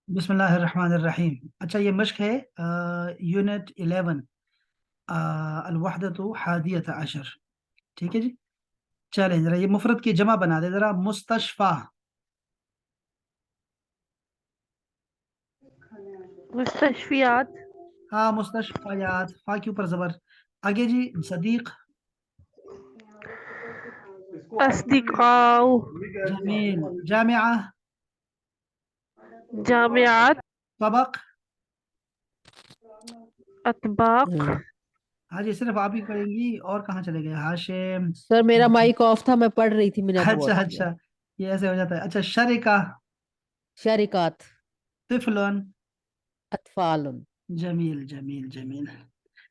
बिस्मिल्लाहिर्रहमानिर्रहीम। अच्छा, ये मश्क है यूनिट 11, अलवहदतु हादियत अशर। ठीक है जी। चलें जरा ये मुफरत की जमा बना दे जरा। मुस्तशफा। मुस्तशफियात, हाँ, मुस्तशफायात, फा के ऊपर जबर। आगे जी, सदीक। अस्दिकाउ, जमील। जामिया। जामियात, तबक। अतबाक, हाँ जी, सिर्फ आप ही करेंगी और कहाँ चले गए हाशिम? सर मेरा माइक ऑफ था, मैं पढ़ रही थी, मैंने अब अच्छा ऑन किया। अच्छा, ये ऐसे हो जाता है। अच्छा, शरिका। शरिकात, तिफलन। अतफालन। जमील जमील जमील।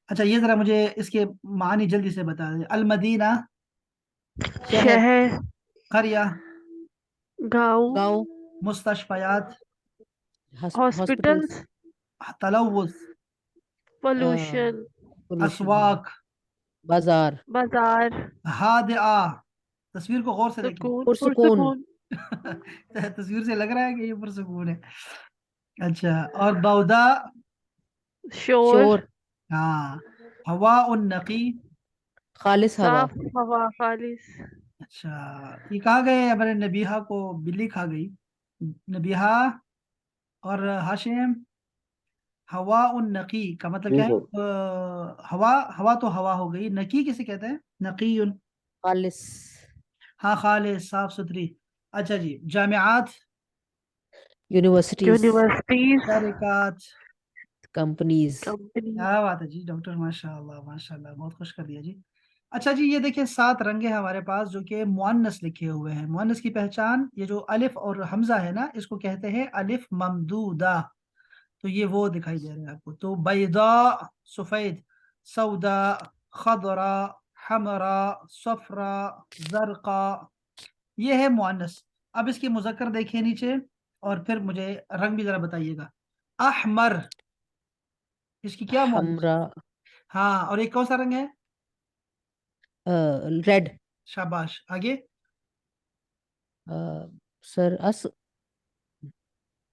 अच्छा, ये जरा मुझे इसके मानी जल्दी से बता दें। अल मदीना। शहर, शहर, करिया। गांव, गांव, मुस्तशफयात। हॉस्पिटल्स, हॉस्पिटल्स, तलव्वुस। पोल्यूशन, पोल्यूशन, असवाक। बाजार, बाजार, हादिआ। तस्वीर को गौर से देखें। सुकून, पुरसुकून, पुरसुकून, तस्वीर से लग रहा है कि ये पुरसुकून है। अच्छा, और बौदा। शोर, शोर, हाँ। हवा उन नकी। खालिस हवा, साफ हवा, खालिस, अच्छा, ये कहा गए हमारे नबीहा को बिल्ली खा गई। नबीहा। और हाशिम। हवा उन नकी का मतलब जी क्या है? सर। हवा। हवा तो हवा हो गई, नकी किसे कहते हैं? नकीयुन। खालिस, हाँ, खालिस, साफ सुथरी। अच्छा जी, जामियात। यूनिवर्सिटीज, यूनिवर्सिटीज, शरिकात। कंपनीज। कंपनी, क्या बात है जी डॉक्टर, माशाल्लाह माशाल्लाह, बहुत खुश कर दिया जी। अच्छा जी, ये देखिए 7 रंगे हैं हमारे पास जो कि मुअन्नस लिखे हुए हैं। मुअन्नस की पहचान, ये जो अलिफ और हमजा है ना, इसको कहते हैं अलिफ ममदूदा। तो ये वो दिखाई दे रहे हैं आपको। तो बैदा, सफेद। सौदा, खदरा, हमरा, सफरा, जरका, ये है मुअन्नस। अब इसके मुज़क्कर देखिए नीचे, और फिर मुझे रंग भी जरा बताइएगा। अहमर, इसकी क्या मुअन्नस? हमरा, हाँ, और एक कौन सा रंग है? रेड, शाबाश, आगे। सर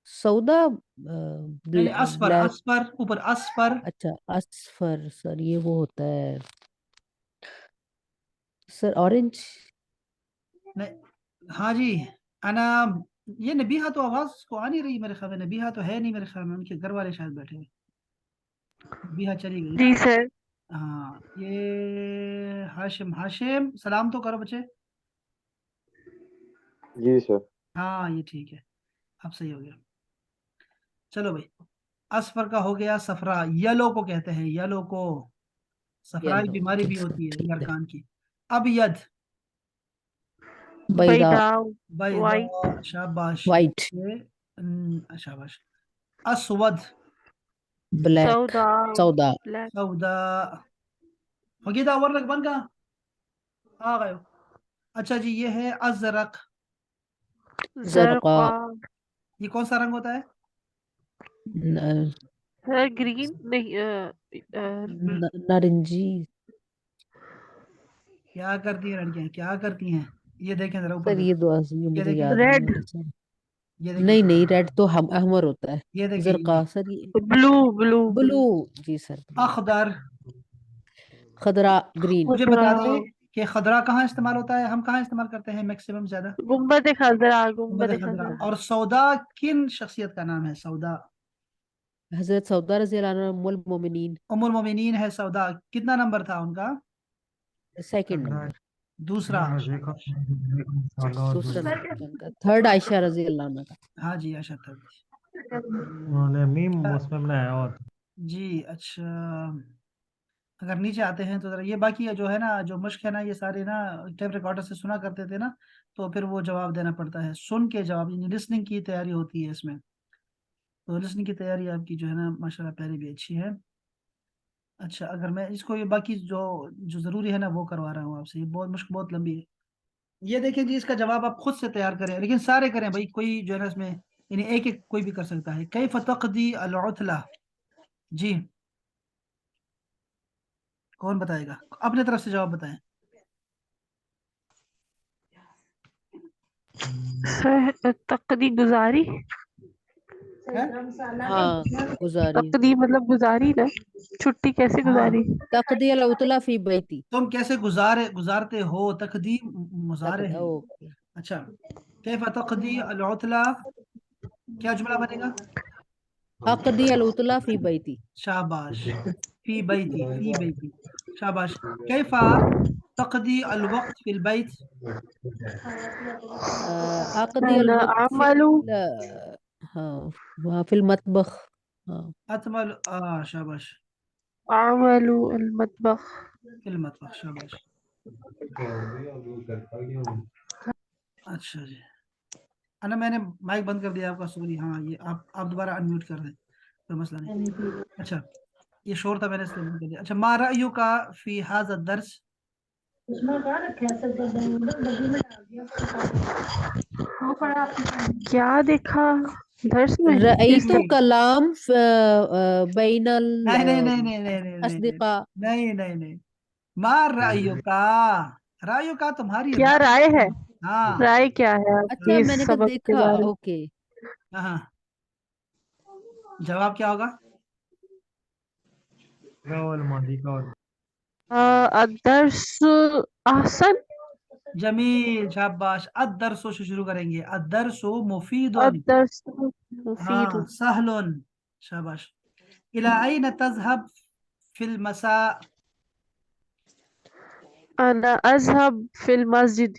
सौदा, नहीं नहीं, असफर, ब्लैक। असफर ऊपर, असफर। अच्छा, असफर, सर ये वो होता है, सर ऑरेंज। नहीं, हाँ जी। अना, ये नबीहा तो आवाज को आ नहीं रही मेरे ख्याल में। नबीहा तो है नहीं मेरे ख्याल में, उनके घर वाले शायद बैठे हैं। नबीहा चली गई जी ना। सर, हाँ, ये हाशिम। हाशिम, सलाम तो करो बच्चे। जी सर। हाँ, ये ठीक है, अब सही हो गया। चलो भाई, असफर का हो गया। सफरा, येलो को कहते हैं, येलो को। सफराई येलो, बीमारी भी होती है लड़कान की। अब यद। बैदा, बैदाव, बैदा। वाइट, शाबाश, वाइट, ये शाबाश। असवद। ब्लैक, सौदा, सौदा, ब्लैक, सौदा। फकीदा वर्नक बन का आ गए हो। अच्छा जी, ये है अजरक। जरका, जरका, ये कौन सा रंग होता है? न- सर ग्रीन नहीं, नारंगी। क्या करती हैं लड़कियां, क्या करती हैं? ये देखें जरा ऊपर सर ये देखो। दो ये ये मुझे देखें, याद नहीं आ रेड, रहा सर। ये नहीं देखें, नहीं, रेड तो हम अहमर होता है। ये देखें, ये जरका सर ये ब्लू, ब्लू, ब्लू। ब्लू, जी सर, ब्लू। अखदर। खदरा, ग्रीन। मुझे खुदरा, बता दें कि खदरा कहाँ इस्तेमाल होता है, हम कहाँ इस्तेमाल करते हैं मैक्सिमम ज्यादा? गुम्बद खजरा, गुंबद गुम्बद खदरा। खजरा, और सौदा किन शख्सियत का नाम है? सौदा। हजरत सौदा रजी अल्लाह अन्हा, उम्मुल मोमिनीन। उम्मुल मोमिनीन है सौदा। कितना नंबर था उनका? Second number. दूसरा। दूसरा नंबर था उनका, थर्ड आयशा रजी अल्लाह अन्हा का। हाँ जी, आशा था। उन्होंने मीम उसमें बनाया और जी, अच्छा। अगर नीचे आते हैं तो जरा ये बाकी जो है ना, जो मुश्क है ना, ये सारे ना टेप रिकॉर्डर से सुना करते थे ना, तो फिर वो जवाब देना पड़ता है, सुन के जवाब, यानी लिसनिंग की तैयारी होती है इसमें। तो लिसनिंग की तैयारी आपकी जो है ना, माशाल्लाह पहले भी अच्छी है। अच्छा, अगर मैं इसको ये बाकी जो जो ज़रूरी है ना वो करवा रहा हूँ आपसे, ये बहुत मुश्किल, बहुत लंबी है। ये देखें जी, इसका जवाब आप खुद से तैयार करें, लेकिन सारे करें भाई, कोई जो है ना इसमें, यानी एक एक कोई भी कर सकता है। कैफ तक़दी अल उतला। जी, कौन बताएगा? अपने तरफ से जवाब बताएं। सर तकदी गुजारी, ہے हाँ गुजारी تقدی مطلب گزاری نا چھٹی کیسے ہاں گزاری تقضي العطلة في بيتي تم کیسے گزارتے ہو تقدیم مضارع ہے اوکے اچھا کیف تقضی العطلہ کیا جملہ بنے گا أقضي العطلة في بيتي شاباش فی بیتی شاباش کیف تقضی الوقت فی البیت أقضي انا الوقت في اعمل ها في المطبخ ها اتمل شاباش اعمل المطبخ فی المطبخ شاباش اچھا جی میں نے مائک بند کر دیا آپ کا سوری ہاں یہ آپ دوبارہ انمیوٹ کر دیں کوئی مسئلہ نہیں اچھا یہ شور تھا میں نے اس لیے بند کر دیا اچھا ما رأیک فی هذا الدرس کیا دیکھا درس میں ایک رأيت منٹ كلام بين نہیں نہیں نہیں نہیں نہیں نہیں الأصدقاء نہیں نہیں نہیں ما رأیک رأیک تمہاری کیا رائے رائے ہے ہاں رائے کیا ہے آپ اچھا کی اس میں نے کہا سبق کے دیکھا بارے میں اوکے ہاں جواب کیا ہوگا اول ماضی کا اور الدرس احسن جمیل شاباش الدرس سے شروع کریں گے الدرس مفید الدرس مفید ہاں سهل شاباش الى اين تذهب في المساء انا اذهب في المسجد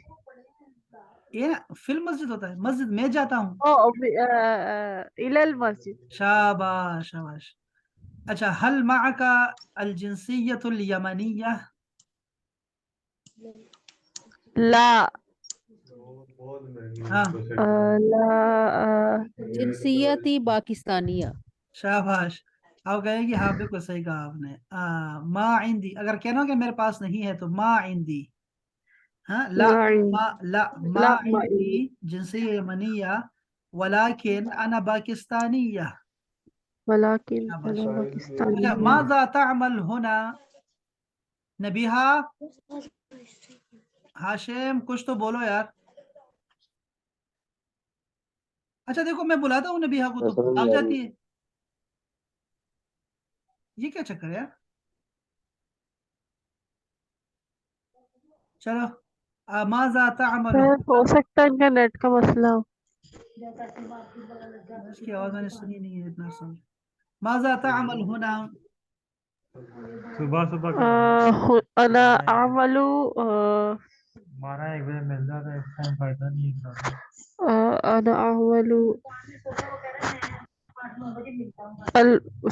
یہ فی المسجد ہوتا ہے مسجد میں جاتا ہوں الى المسجد شاباش شاباش اچھا هل معك الجنسية اليمنية لا ہاں لا جنسیتی پاکستانیہ شاباش آپ کہیں گے ہاں بالکل صحیح کہا آپ نے ما عندي اگر کہنا کہ میرے پاس نہیں ہے تو ما عندي ہاں لا ما لا عندي جنسية يمنية ولكن أنا باكستانية ولكن شاباش انا اچھا پاکستانی ماذا تعمل هنا نبیہا ہاشم کچھ تو بولو یار اچھا دیکھو میں بلاتا ہوں نبیہا کو تو بھاگ جاتی ہے یہ کیا چکر ہے یار چلو ماذا تعمل ہو سکتا ہے ان کا نیٹ کا مسئلہ ہو اس کی آواز میں نے سنی نہیں ہے اتنا سمجھ ماذا تعمل هنا صبح صبح کا انا اعمل ہمارا 1 بجے مل جاتا ہے اس ٹائم فائدہ نہیں ہے انا اعمل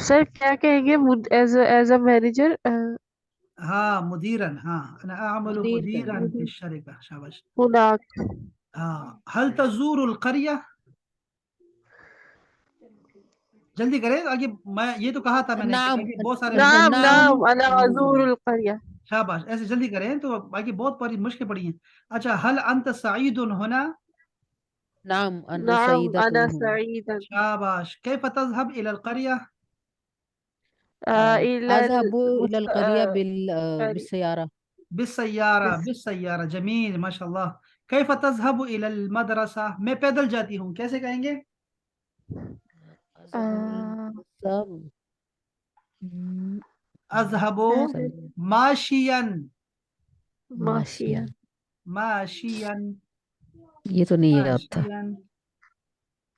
سر کیا کہیں گے ایز اے مینیجر ہاں مدیرن ہاں انا اعمل مدیر مدیرن في الشركة شاباش هناك ہاں هل تزور القرية جلدی کریں آگے میں یہ تو کہا تھا میں نے کہ نعم آگے بہت سارے نعم نعم نعم انا ازور القرية شاباش ایسے جلدی کریں تو باقی بہت بڑی مشکل پڑی ہیں اچھا هل انت سعيد هنا نعم أنا نعم سعيدة انا هنا سعيدا شاباش كيف تذهب إلى القرية الى أذهب إلى القرية بالسيارة بالسيارة جميل ما شاء الله كيف تذهب إلى المدرسة میں پیدل جاتی ہوں کیسے کہیں گے أذهب ماشيا ماشيا ماشيا یہ تو نہیں یاد تھا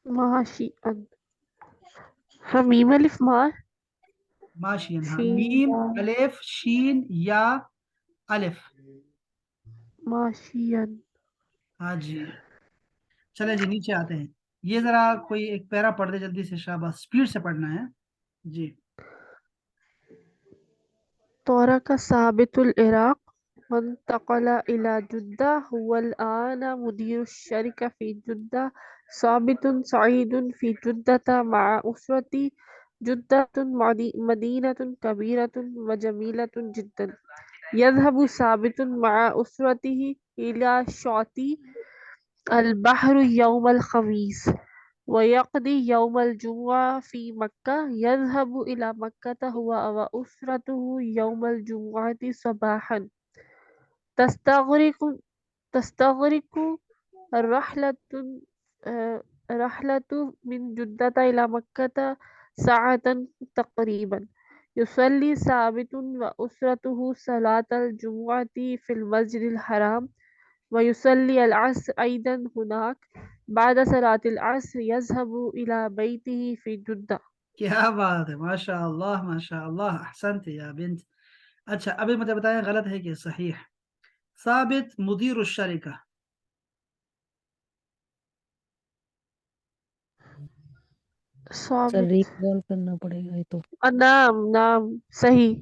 ماشيا ماشيا حميم الف ما ماشيا ہاں شين میم الف شین یا الف ماشيا ہاں جی چلے جی نیچے آتے ہیں یہ ذرا کوئی ایک پیرا پڑھ دے جلدی سے شاباش سپیڈ سے پڑھنا ہے جی ترك ثابت العراق وانتقل إلى جدة هو الآن مدير الشركة في جدة ثابت سعيد في جدة مع أسرتي جدة مدينة كبيرة وجميلة جدا يذهب ثابت مع أسرته إلى شاطئ البحر يوم الخميس ويقضي يوم الجمعة في مكة يذهب إلى مكة هو وأسرته يوم الجمعة صباحا تستغرق الرحلة الرحلة من جدة إلى مكة ساعة تقريبا. يصلي ثابت وأسرته صلاة الجمعة في المسجد الحرام، ويصلي العصر أيضا هناك. بعد صلاة العصر يذهب إلى بيته في جدة. क्या बात है, माशा अल्लाह, अहसनत या बिन्त. अच्छा, अभी मुझे बताएं गलत है कि सही. साबित मुदीर शरिका. सर ثابت रिकॉल करना पड़ेगा ये तो. नाम नाम सही.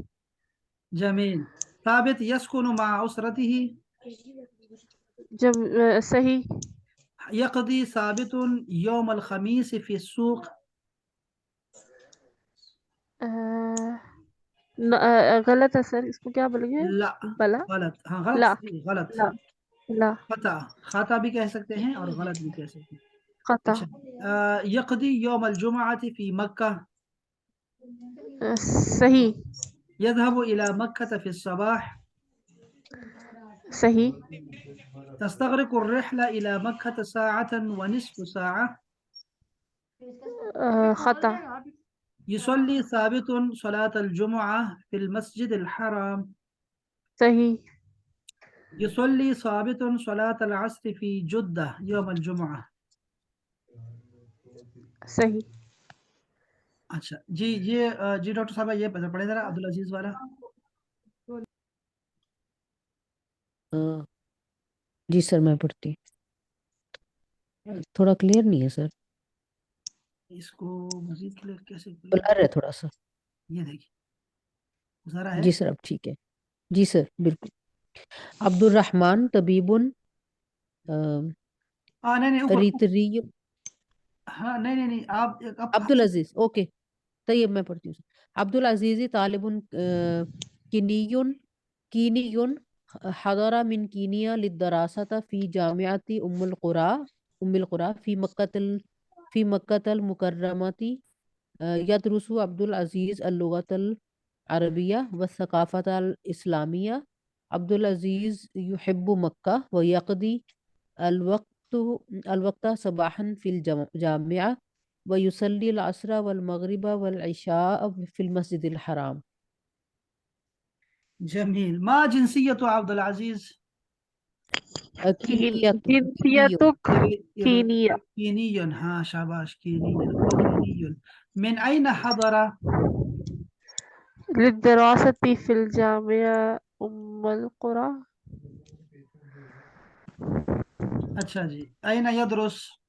जमील. साबित यस्कुनु मा उसरतिही. सही. यक़दी साबितुन यौम अल खमीस फी सूक. गलत है सर, इसको क्या बोलेंगे? ला, बला गलत. हाँ गलत, ला सही, गलत. ला ला खता. खाता भी कह सकते हैं और गलत भी कह सकते हैं. कता. अच्छा, यक़दी यौम अल जुमअती फी मक्का. सही. यज़हबु इला मक्का फी सबाह. सही. تستغرق الرحلة إلى مكة ساعة ونصف ساعة. खता. يصلي ثابت صلاة الجمعة في المسجد الحرام. सही. يصلي ثابت صلاة العصر في جدة يوم الجمعة. सही. अच्छा जी, ये जी डॉक्टर साहब, ये पढ़े जरा अब्दुल अजीज वाला. हाँ, जी सर मैं पढ़ती. थोड़ा क्लियर नहीं है सर, इसको मजीद क्लियर कैसे करें? ब्लर है थोड़ा सा. ये देखिए, जरा है. जी सर अब ठीक है. जी सर बिल्कुल. अब्दुल रहमान तबीबुन नहीं नहीं, ऊपर. रितरी. हाँ नहीं नहीं नहीं, आप अब्दुल अजीज ओके. طيب मैं पढ़ती हूँ. अब्दुल अजीज तालिबुन कीनियुन कीनियुन حضر من كينيا للدراسة في جامعة أم القرى في مكة المكرمة. يدرس عبد العزيز اللغة العربية والثقافة الإسلامية. عبد العزيز يحب مكة ويقضي الوقت الوقت صباحا في الجامعة، ويصلي العصر والمغرب والعشاء في المسجد الحرام. جميل. ما جنسية عبد العزيز؟ كينية جنسيته كينيا. كيني. ها شاباش, كيني. هو كيني. من أين حضر؟ للدراسة في الجامعة أم القرى. अच्छा जी, أين يدرس؟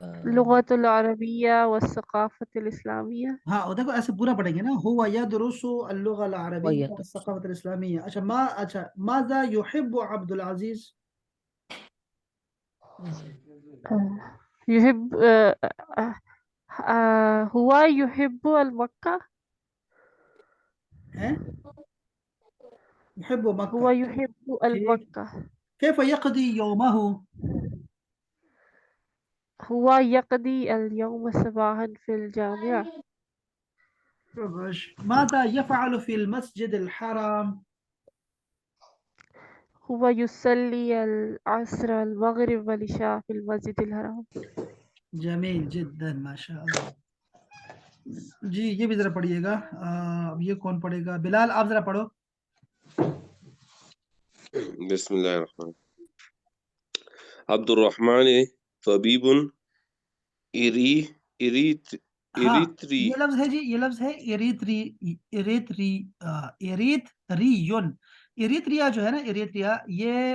اللغة العربية والثقافة الإسلامية. हाँ, और देखो ऐसे पूरा पढ़ेंगे ना. هو يدرس اللغة العربية ويدرس. والثقافة الإسلامية. अच्छा, ماذا يحب عبد العزيز؟ يحب هو يحب المكة. हैं? يحب هو مكة. يحب ठीक. المكة. كيف يقضي يومه؟ هو يقضي اليوم صباحا في الجامعة. شاباش. ماذا يفعل في المسجد الحرام؟ هو يصلي العصر المغرب والعشاء في المسجد الحرام. जमील जिद्दन, माशाअल्लाह. जी ये भी जरा पढ़िएगा. अब ये कौन पढ़ेगा? बिलाल, आप जरा पढ़ो. بسم الله الرحمن. عبد الرحمن طبيب إريتري. हाँ, ये लफ्ज है जी, ये लफ्ज है एरित्रियन. एरित्रिया जो है ना, एरित्रिया, ये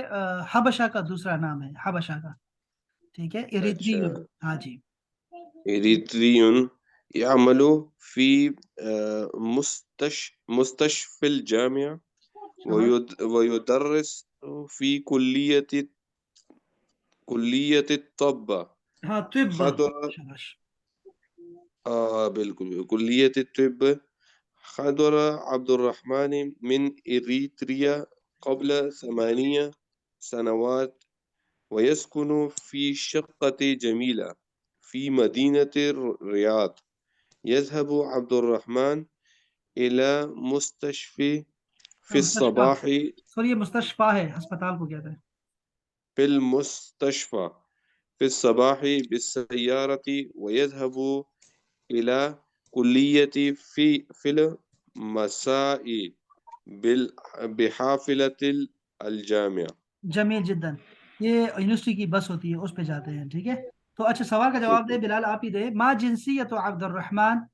हबशा का दूसरा नाम है, हबशा का. ठीक है, एरित्रियन. हाँ जी. إريتري يعمل في مستشفى الجامعة، ويدرس في كلية الطب. हाँ, طب. حضر शाबाश. بالكل كلية الطب. حضر عبد الرحمن من إريتريا قبل 8 سنوات، ويسكن في شقة جميلة في مدينة الرياض. يذهب عبد الرحمن إلى مستشفى في मुस्तशफा. الصباح. सॉरी, ये मुस्तशफा है, अस्पताल को कहते हैं. في المستشفى في الصباح بالسيارة ويذهب إلى كلية في المساء بحافلة الجامعة. जमील जिद्दन, ये यूनिवर्सिटी की बस होती है, उस पे जाते हैं, ठीक है। तो अच्छा, सवाल का जवाब दे बिलाल, आप ही दे। मा जिनसियत अब्दुर्रहमान?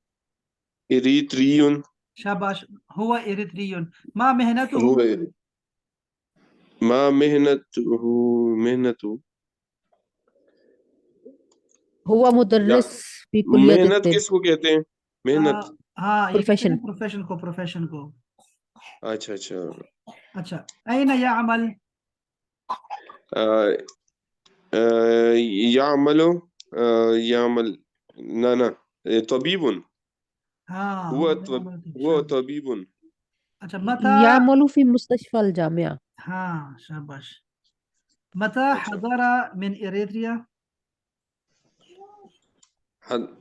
إريتري. शाबाश, हुआ इरित्रियुन। मा मेहनतुहु? هو ما مهنته هو या مدرس في كلية मेहनत الطب. किसको कहते हैं? मेहनत। हाँ, ये कहते हैं प्रोफेशन. प्रोफेशन को। अच्छा अच्छा। अच्छा, अयन यामल? آه، يعمل يعمل نا طبيب. हाँ, هو हुआ यामल तो هو शाबाश। طبيب. अच्छा, मता? يعمل في مستشفى الجامعة. हाँ, शाबाश। मता अच्छा। हज़रा मिन इरित्रिया?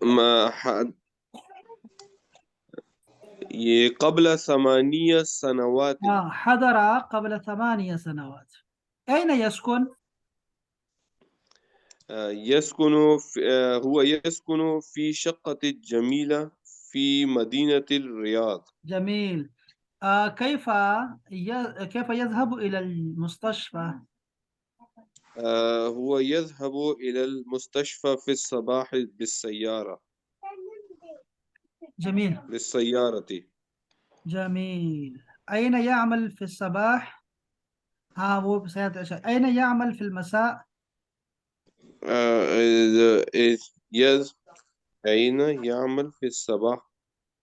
ما حد ये قبل 8 سنوات. हाँ, हज़रा قبل 8 سنوات. أين يسكن؟ يسكن هو يسكن في شقة جميلة في مدينة الرياض. جميل. كيف يذهب إلى المستشفى؟ هو يذهب إلى المستشفى في الصباح بالسيارة. جميل بالسيارة. جميل. أين يعمل في الصباح؟ हाँ, वो सयाहत अच्छा। أين يعمل في المساء؟ يز أين يعمل في الصباح.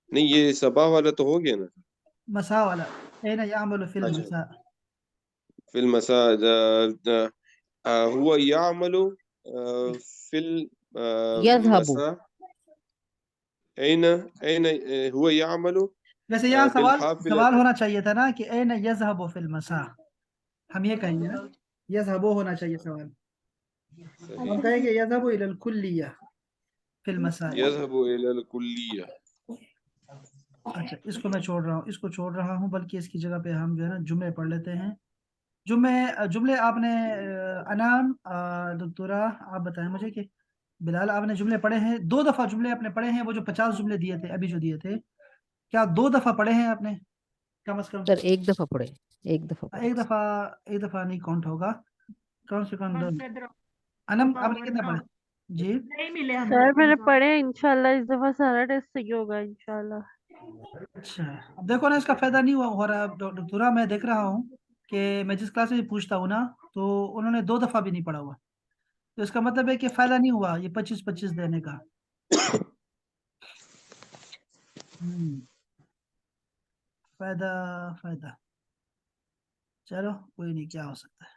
نہیں یہ صباح والا تو ہو گیا نا. مساء ولا أين يعمل في اچھا، المساء؟ في المساء هو يعمل في يذهب. المساء. أين هو يعمل वैसे यहाँ بالحافلة. सवाल होना चाहिए था ना कि أين يذهب في المساء, हम ये कहेंगे ना, يذهب होना चाहिए सवाल। अब हम صحيح. कहेंगे يذهب إلى الكلية في المساء। يذهب إلى الكلية. अच्छा, इसको मैं छोड़ रहा हूँ, इसको छोड़ रहा हूँ, बल्कि इसकी जगह पे हम जो है ना जुमले पढ़ लेते हैं। जुमले आपने अनाम दक्तोरा आप बताएं मुझे कि बिलाल आपने जुमले पढ़े हैं, 2 दफा जुमले आपने पढ़े हैं, वो जो 50 जुमले दिए थे अभी जो दिए थे, क्या 2 दफा पढ़े हैं आपने कम से कम? सर एक दफा पढ़े. एक दफा पढ़े. एक दफा नहीं काउंट होगा, कम से कम 2। अनम आपने कितना पढ़ा जी? सर मैंने पढ़े हैं, इंशाल्लाह इस दफा सारा टेस्ट सही होगा इंशाल्लाह। अच्छा, अब देखो ना, इसका फायदा नहीं हुआ हो रहा। डॉक्टरा मैं देख रहा हूँ कि मैं जिस क्लास में पूछता हूँ ना, तो उन्होंने 2 दफा भी नहीं पढ़ा हुआ, तो इसका मतलब है कि फायदा नहीं हुआ ये 25-25 देने का। फायदा फायदा चलो कोई नहीं, क्या हो सकता है।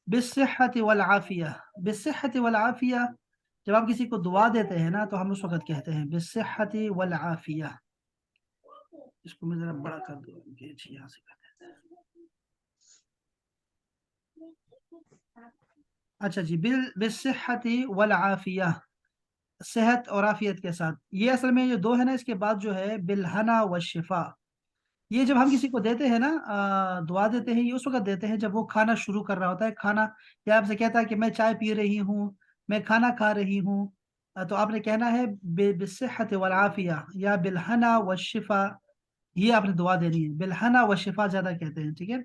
बिस्सिह्हति वल आफिया, बिस्सिह्हति वल आफिया, जब आप किसी को दुआ देते हैं ना, तो हम उस वक्त कहते हैं बिस्सिह्हति वल आफिया। इसको मैं जरा बड़ा कर दूं, यहाँ से कर देते हैं। अच्छा जी, बिस्सिह्हति वल आफिया, सेहत और आफियत के साथ। ये असल में ये 2 है ना, इसके बाद जो है बिलहना व शिफा, ये जब हम किसी को देते हैं ना, दुआ देते हैं, ये उस वक्त देते हैं जब वो खाना शुरू कर रहा होता है। खाना, या आपसे कहता है कि मैं चाय पी रही हूँ, मैं खाना खा रही हूँ, तो आपने कहना है बिस्सिह्हति वल आफिया या बिलहना व शिफा, ये आपने दुआ देनी है। बिलहना व शिफा ज्यादा कहते हैं, ठीक है,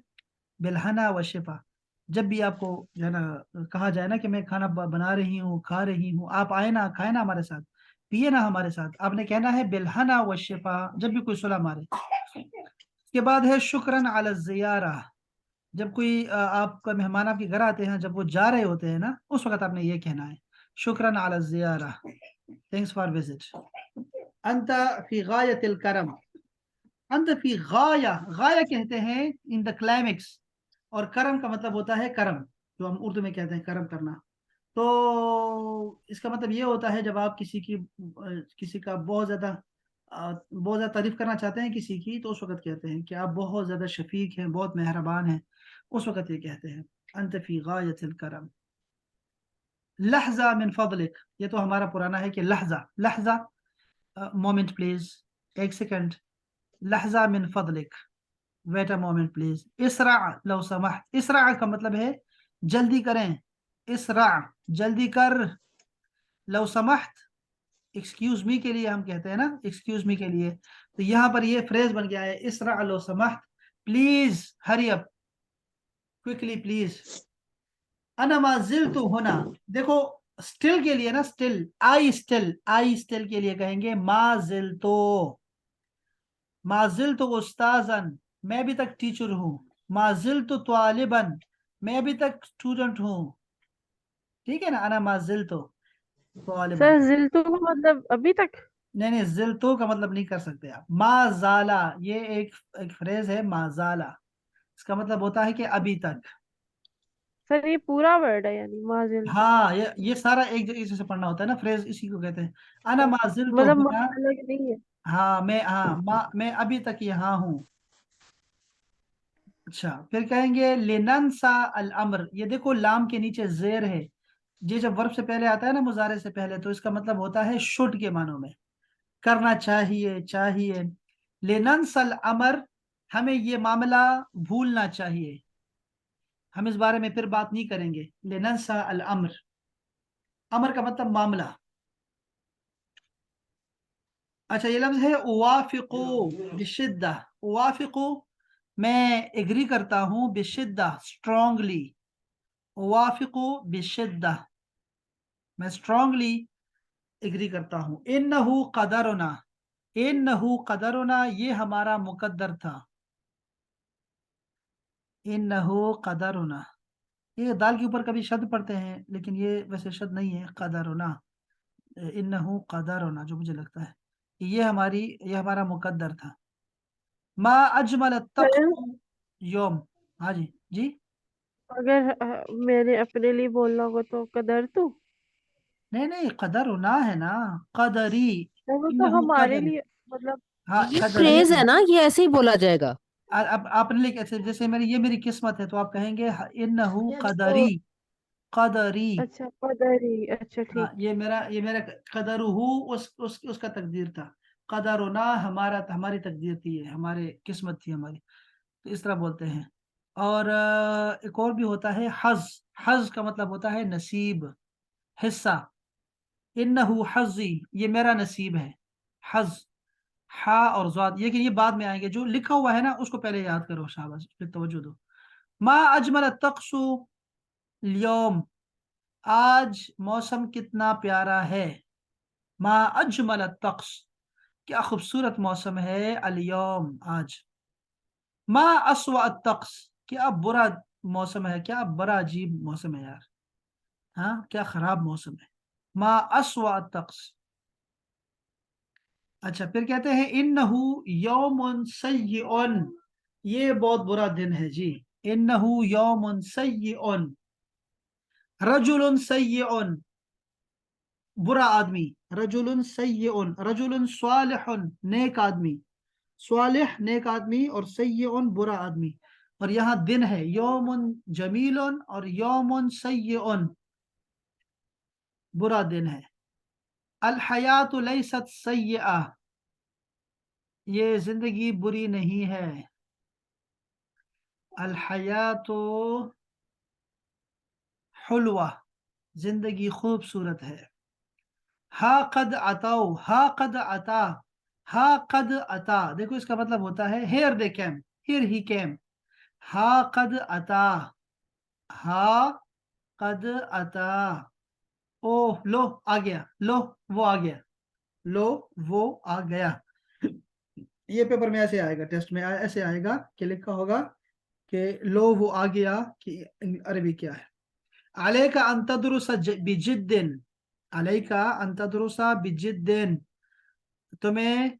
बिलहना व शिफा। जब भी आपको जो है ना कहा जाए ना कि मैं खाना बना रही हूँ, खा रही हूँ, आप आए ना, खाए ना हमारे साथ, पिए ना हमारे साथ, आपने कहना है बिलहना व शिफा जब भी कोई सुला मारे। इसके बाद है शुक्रन अला ज़ियारा, जब कोई आपका मेहमान आपके घर आते हैं, जब वो जा रहे होते हैं ना, उस वक्त आपने ये कहना है शुक्रन अला ज़ियारा, थैंक्स फॉर विजिट। अंत फी गायतिल करम, अंत फी गाया, गाया कहते हैं इन द क्लाइमेक्स, और करम का मतलब होता है करम, जो हम उर्दू में कहते हैं करम करना। तो इसका मतलब ये होता है जब आप किसी का बहुत ज्यादा तारीफ करना चाहते हैं किसी की, तो उस वक्त कहते हैं कि आप बहुत ज्यादा शफीक हैं, बहुत मेहरबान हैं, उस वक्त ये कहते हैं अंत फी गायतिल करम। लहजा मिन फضलक, ये तो हमारा पुराना है कि लहजा, लहजा मोमेंट प्लीज, एक सेकंड, लहजा मिन फضलक, वेट अ मोमेंट प्लीज। इसरा लौ समहत, इसरा का मतलब है जल्दी करें, इसरा जल्दी कर, लो समहत, एक्सक्यूज मी के लिए हम कहते हैं ना, एक्सक्यूज मी के लिए, तो यहाँ पर ये फ्रेज बन गया है इसरा लो समहत, please hurry up, quickly please. अना मा जिल्तु होना, देखो स्टिल के लिए ना, स्टिल आई स्टिल के लिए कहेंगे मा जिल्तु, मा जिल्तु उस्ताजन, मैं अभी तक टीचर हूँ, मा जिल्तु तालिबन, मैं अभी तक स्टूडेंट हूँ, ठीक है ना, अना मा जिल्तु तालिबन। सर जिल्तु का मतलब अभी तक? नहीं जिल्तु का मतलब नहीं कर सकते आप, मा जाला, ये एक फ्रेज है मा जाला, इसका मतलब होता है कि अभी तक। सर ये पूरा वर्ड है यानी मा जिल्तु? हाँ ये सारा एक जगह से पढ़ना होता है ना, फ्रेज इसी को कहते हैं, अना मा जिल्तु मतलब मा होना। अलग नहीं है? हाँ मैं अभी तक यहाँ हूँ। अच्छा फिर कहेंगे लिनंसा अल अम्र, ये देखो लाम के नीचे जेर है, ये जब वर्ब से पहले आता है ना, मुजारे से पहले, तो इसका मतलब होता है शुड के मानों में, करना चाहिए, चाहिए। लिनंसल अमर, हमें ये मामला भूलना चाहिए, हम इस बारे में फिर बात नहीं करेंगे। लिनंसा अल अमर, अमर का मतलब मामला। अच्छा ये लफ्ज है उवाफिकु बिशिद्दा, उवाफिकु मैं एग्री करता हूँ, बिशिद्दा स्ट्रांगली, उवाफिकु बिशिद्दा मैं स्ट्रांगली एग्री करता हूँ। इन्नहु कदरुना, इन्नहु कदरुना ये हमारा मुकद्दर था, इन्नहु कदरुना, ये दाल के ऊपर कभी शब्द पढ़ते हैं लेकिन ये वैसे शब्द नहीं है, कदरुना, इन्नहु कदरुना जो मुझे लगता है कि ये हमारा मुकद्दर था। मा अजमल सर तख्तु योम, हाँ जी जी, अगर मैंने अपने लिए बोलना होगा तो कदर तू? नहीं कदरुना है ना, कदरी, सर वो तो इन्नहु हमारे कदरी, लिए मतलब। हाँ ये कदरी। फ्रेज है ना, ये ऐसे ही बोला जाएगा। अब आपने लिखा जैसे मेरी किस्मत है, तो आप कहेंगे इन्नहु ओ कदरी, कदरी। अच्छा कदरी, अच्छा हाँ ठीक। ये मेरा कदरुहु उसका तकदीर था, कदरुना हमारी तकदीर थी, ये हमारे किस्मत थी हमारी, तो इस तरह बोलते हैं। और एक और भी होता है हज, हज का मतलब होता है नसीब, हिस्सा, इन्नहु हज़ी ये मेरा नसीब है, हज, हा और ज़ाद, ये बाद में आएंगे, जो लिखा हुआ है ना उसको पहले याद करो, शाबाश, फिर तवज्जो दो। मा अजमल तक़सु ल्यौम, आज मौसम कितना प्यारा है, मा अजमल तक़स क्या खूबसूरत मौसम है, अल-यौम आज। मा अस्वा तक़स क्या बुरा मौसम है, क्या बड़ा अजीब मौसम है यार, हाँ क्या खराब मौसम है, मा अस्वा तक़स। अच्छा फिर कहते हैं इन्नहु यौमुन सय्यिउन, ये बहुत बुरा दिन है जी, इन्नहु यौमुन सय्यिउन, रजुलुन सय्यिउन बुरा आदमी, रजुलुन सय्यिउन, रजुलुन स्वालिहुन नेक आदमी, स्वालिह नेक आदमी, और सय्यिउन बुरा आदमी। और यहाँ दिन है यौमुन जमीलुन और यौमुन सय्यिउन बुरा दिन है। अल हयातु लैसत सय्यिआ, ये जिंदगी बुरी नहीं है, अल हयातु हुलवा जिंदगी खूबसूरत है। हा कद अताओ, हा कद अता, हा कद अता देखो इसका मतलब होता है here they came, here he came, हा कद अता, हा कद अता, ओ लो आ गया, लो वो आ गया, लो वो आ गया। ये पेपर में ऐसे आएगा, टेस्ट में ऐसे आएगा कि लिखा होगा कि लो वो आ गया, कि अरबी क्या है। अलैका अन तदरुसा बिजिद्दिन, अलैका अन तदरुसा बिजिद्दिन, तुम्हें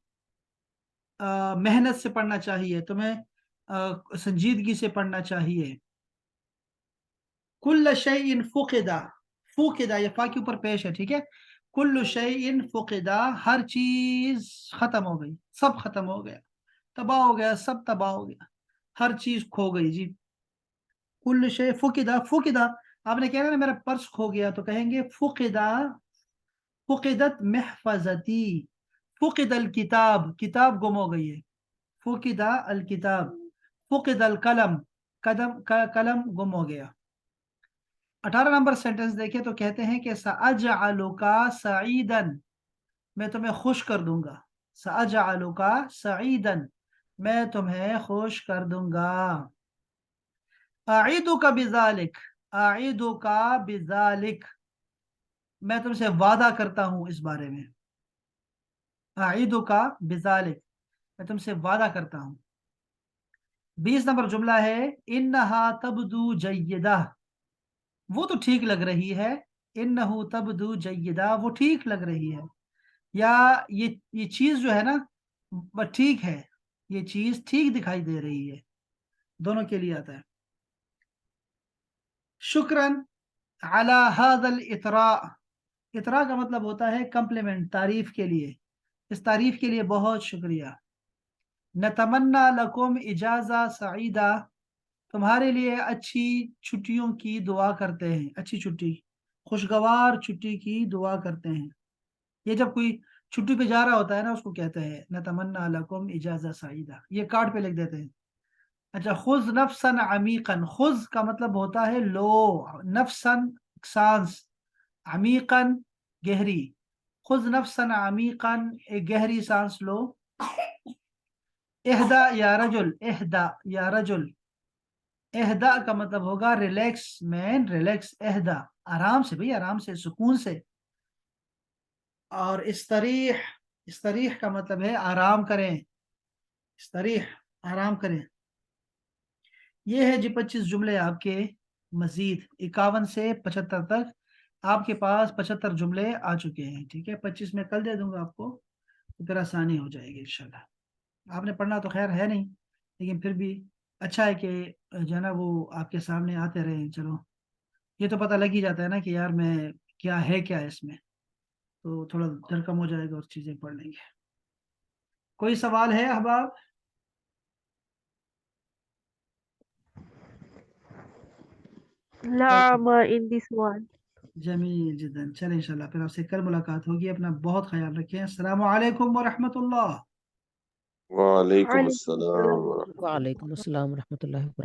मेहनत से पढ़ना चाहिए, तुम्हें संजीदगी से पढ़ना चाहिए। कुल्ल शैइन फुकिदा, फुकिदा ये फा के ऊपर पेश है, ठीक है, कुल्लु शैइन फुकिदा हर चीज खत्म हो गई, सब खत्म हो गया, तबाह हो गया, सब तबाह हो गया, हर चीज खो गई जी। कुल्ल शै फुकिदा, फुकिदा आपने कहा ना मेरा पर्स खो गया, तो कहेंगे फुकिदा, फुकिदत महफजती, फुकिद अल किताब, किताब गुम हो गई है, फुकिदा अल किताब, फुकिद अल कलम, कलम गुम हो गया। 18 नंबर सेंटेंस देखें तो कहते हैं कि सअजअलुका सईदन, मैं तुम्हें खुश कर दूंगा। सअजअलुका सईदन, मैं तुम्हें खुश कर दूंगा। अईदुका बिज़ालिक, अईदुका बिज़ालिक, मैं तुमसे वादा करता हूं इस बारे में। अईदुका बिज़ालिक, मैं तुमसे वादा करता हूं। 20 नंबर जुमला है इन्नहा तबदू जय्यदा, वो तो ठीक लग रही है। इन्नहु तबदू जय्यदा, वो ठीक लग रही है, या ये चीज जो है ना वो ठीक है, ये चीज ठीक दिखाई दे रही है, दोनों के लिए आता है। शुक्रन अला हादल इतरा, इतरा का मतलब होता है कम्प्लीमेंट, तारीफ के लिए, इस तारीफ के लिए बहुत शुक्रिया। नतमन्ना लकुम इजाजा सईदा, तुम्हारे लिए अच्छी छुट्टियों की दुआ करते हैं, अच्छी छुट्टी, खुशगवार छुट्टी की दुआ करते हैं। ये जब कोई छुट्टी पे जा रहा होता है ना उसको कहते हैं नतमन्ना लकुम इजाजा सईदा, ये कार्ड पे लिख देते हैं। अच्छा, खुज नफसन अमीकन, खुज का मतलब होता है लो, नफसन सांस, अमीकन गहरी, खुज नफसन अमीकन एक गहरी सांस लो। इहदा या रजुल, इहदा या रजुल, एहदा का मतलब होगा रिलैक्स मैन, रिलैक्स, एहदा आराम से भाई, आराम से, सुकून से। और इस्तरीह, इस्तरीह का मतलब है आराम करें, इस्तरीह आराम करें। ये है जी 25 जुमले आपके, मजीद 51 से 75 तक आपके पास 75 जुमले आ चुके हैं। ठीक है, 25 में कल दे दूंगा आपको, तो फिर आसानी हो जाएगी इंशाल्लाह। आपने पढ़ना तो खैर है नहीं, लेकिन फिर भी अच्छा है कि जो है ना वो आपके सामने आते रहे। चलो, ये तो पता लग ही जाता है ना कि यार मैं क्या है क्या है इसमें, तो थोड़ा डर कम हो जाएगा और चीजें पढ़ लेंगे। कोई सवाल है अहबाब? لا ما عندي سؤال. जमील जिदन, चले इंशाल्लाह फिर आपसे कल मुलाकात होगी। अपना बहुत ख्याल रखें। अस्सलाम वालेकुम व रहमतुल्लाह। वालेकुम عليكم अस्सलाम السلام. व रहमतुल्लाह। वालेकुम अस्सलाम रहमतुल्लाहि व